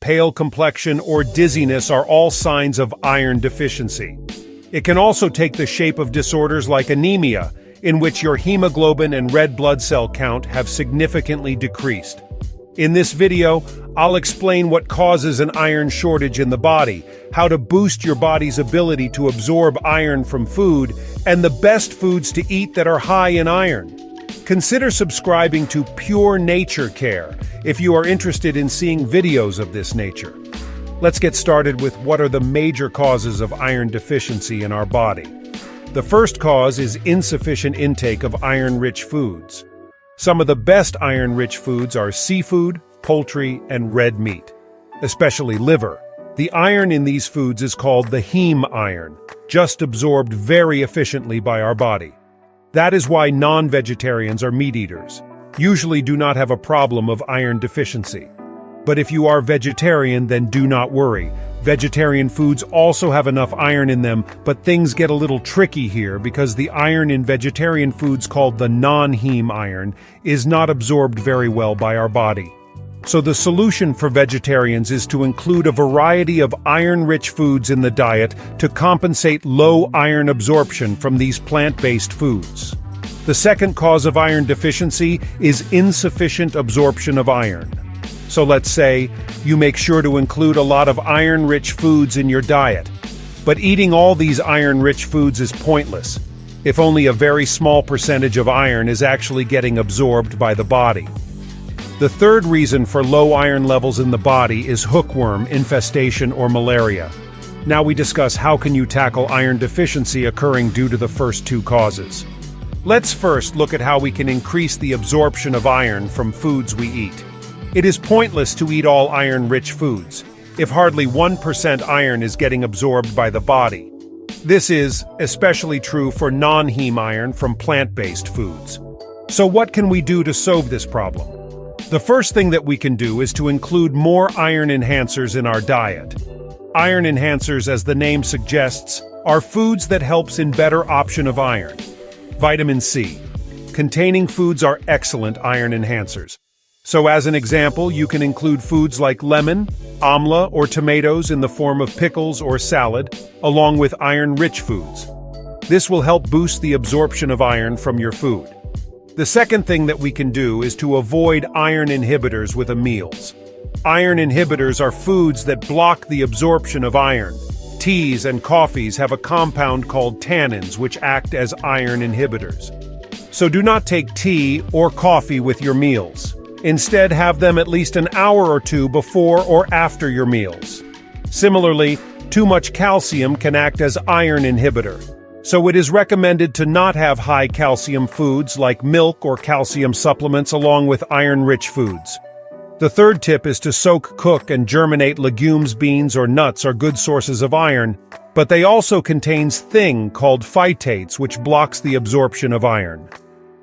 pale complexion, or dizziness are all signs of iron deficiency. It can also take the shape of disorders like anemia, in which your hemoglobin and red blood cell count have significantly decreased. In this video, I'll explain what causes an iron shortage in the body, how to boost your body's ability to absorb iron from food, and the best foods to eat that are high in iron. Consider subscribing to Pure Nature Care if you are interested in seeing videos of this nature. Let's get started with what are the major causes of iron deficiency in our body. The first cause is insufficient intake of iron-rich foods. Some of the best iron-rich foods are seafood, poultry, and red meat, especially liver. The iron in these foods is called the heme iron, just absorbed very efficiently by our body. That is why non-vegetarians or meat eaters usually do not have a problem of iron deficiency. But if you are vegetarian, then do not worry. Vegetarian foods also have enough iron in them, but things get a little tricky here because the iron in vegetarian foods called the non-heme iron is not absorbed very well by our body. So the solution for vegetarians is to include a variety of iron-rich foods in the diet to compensate low iron absorption from these plant-based foods. The second cause of iron deficiency is insufficient absorption of iron. So let's say you make sure to include a lot of iron-rich foods in your diet. But eating all these iron-rich foods is pointless, if only a very small percentage of iron is actually getting absorbed by the body. The third reason for low iron levels in the body is hookworm infestation or malaria. Now we discuss how can you tackle iron deficiency occurring due to the first two causes. Let's first look at how we can increase the absorption of iron from foods we eat. It is pointless to eat all iron-rich foods, if hardly 1% iron is getting absorbed by the body. This is especially true for non-heme iron from plant-based foods. So what can we do to solve this problem? The first thing that we can do is to include more iron enhancers in our diet. Iron enhancers, as the name suggests, are foods that helps in better option of iron. Vitamin C. Containing foods are excellent iron enhancers. So as an example, you can include foods like lemon, amla, or tomatoes in the form of pickles or salad, along with iron-rich foods. This will help boost the absorption of iron from your food. The second thing that we can do is to avoid iron inhibitors with meals. Iron inhibitors are foods that block the absorption of iron. Teas and coffees have a compound called tannins which act as iron inhibitors. So do not take tea or coffee with your meals. Instead, have them at least an hour or two before or after your meals. Similarly, too much calcium can act as iron inhibitor. So it is recommended to not have high calcium foods like milk or calcium supplements along with iron-rich foods. The third tip is to soak, cook, and germinate legumes, beans, or nuts are good sources of iron, but they also contains thing called phytates which blocks the absorption of iron.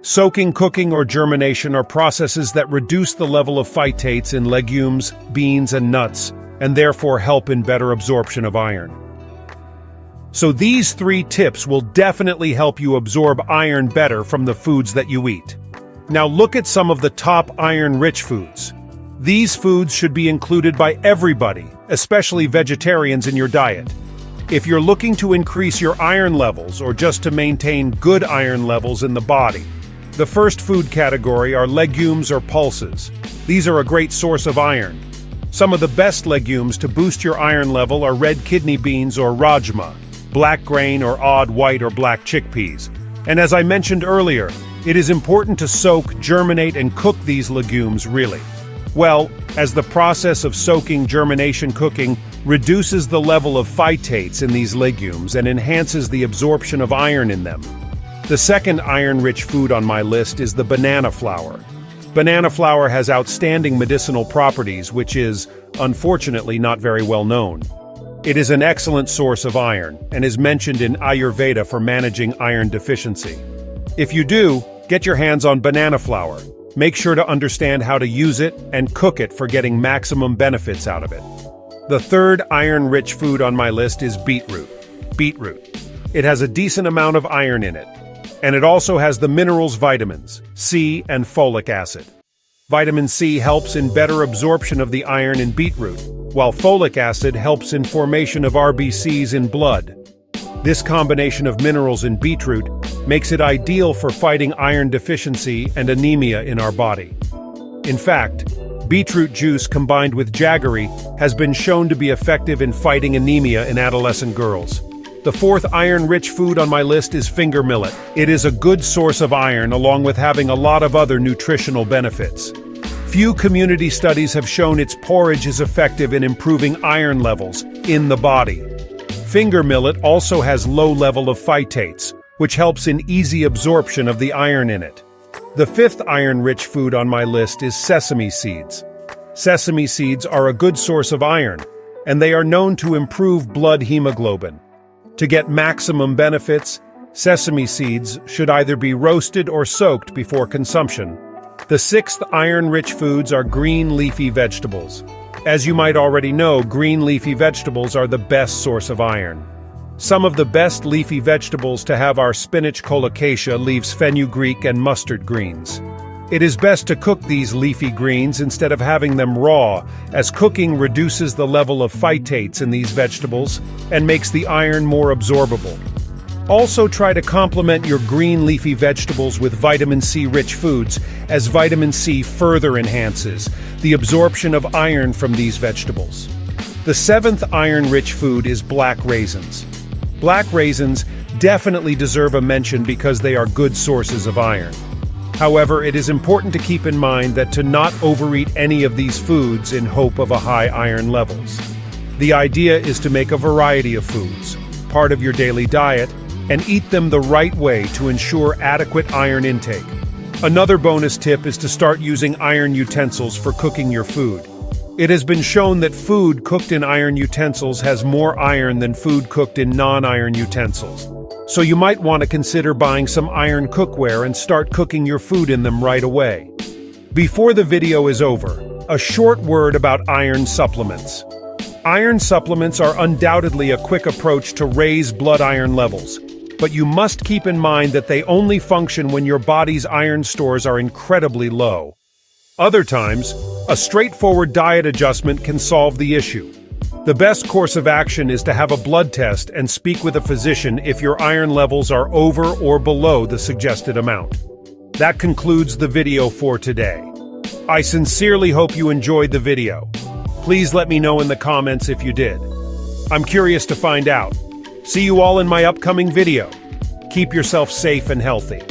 Soaking, cooking, or germination are processes that reduce the level of phytates in legumes, beans, and nuts, and therefore help in better absorption of iron. So these three tips will definitely help you absorb iron better from the foods that you eat. Now look at some of the top iron-rich foods. These foods should be included by everybody, especially vegetarians in your diet. If you're looking to increase your iron levels or just to maintain good iron levels in the body, the first food category are legumes or pulses. These are a great source of iron. Some of the best legumes to boost your iron level are red kidney beans or rajma, black grain or odd white or black chickpeas. And as I mentioned earlier, it is important to soak, germinate, and cook these legumes really. Well, as the process of soaking, germination, cooking reduces the level of phytates in these legumes and enhances the absorption of iron in them. The second iron-rich food on my list is the banana flour. Banana flour has outstanding medicinal properties, which is, unfortunately, not very well known. It is an excellent source of iron and is mentioned in Ayurveda for managing iron deficiency. If you do, get your hands on banana flour. Make sure to understand how to use it and cook it for getting maximum benefits out of it. The third iron-rich food on my list is beetroot. Beetroot. It has a decent amount of iron in it, and it also has the minerals vitamins, C and folic acid. Vitamin C helps in better absorption of the iron in beetroot, while folic acid helps in formation of RBCs in blood. This combination of minerals in beetroot makes it ideal for fighting iron deficiency and anemia in our body. In fact, beetroot juice combined with jaggery has been shown to be effective in fighting anemia in adolescent girls. The fourth iron-rich food on my list is finger millet. It is a good source of iron along with having a lot of other nutritional benefits. Few community studies have shown its porridge is effective in improving iron levels in the body. Finger millet also has low level of phytates, which helps in easy absorption of the iron in it. The fifth iron-rich food on my list is sesame seeds. Sesame seeds are a good source of iron, and they are known to improve blood hemoglobin. To get maximum benefits, sesame seeds should either be roasted or soaked before consumption. The sixth iron-rich foods are green leafy vegetables. As you might already know, green leafy vegetables are the best source of iron. Some of the best leafy vegetables to have are spinach, colocasia, leaves, fenugreek, and mustard greens. It is best to cook these leafy greens instead of having them raw, as cooking reduces the level of phytates in these vegetables and makes the iron more absorbable. Also try to complement your green leafy vegetables with vitamin C-rich foods, as vitamin C further enhances the absorption of iron from these vegetables. The seventh iron-rich food is black raisins. Black raisins definitely deserve a mention because they are good sources of iron. However, it is important to keep in mind that to not overeat any of these foods in hope of a high iron levels. The idea is to make a variety of foods, part of your daily diet, and eat them the right way to ensure adequate iron intake. Another bonus tip is to start using iron utensils for cooking your food. It has been shown that food cooked in iron utensils has more iron than food cooked in non-iron utensils. So you might want to consider buying some iron cookware and start cooking your food in them right away. Before the video is over, a short word about iron supplements. Iron supplements are undoubtedly a quick approach to raise blood iron levels, but you must keep in mind that they only function when your body's iron stores are incredibly low. Other times, a straightforward diet adjustment can solve the issue. The best course of action is to have a blood test and speak with a physician if your iron levels are over or below the suggested amount. That concludes the video for today. I sincerely hope you enjoyed the video. Please let me know in the comments if you did. I'm curious to find out. See you all in my upcoming video. Keep yourself safe and healthy.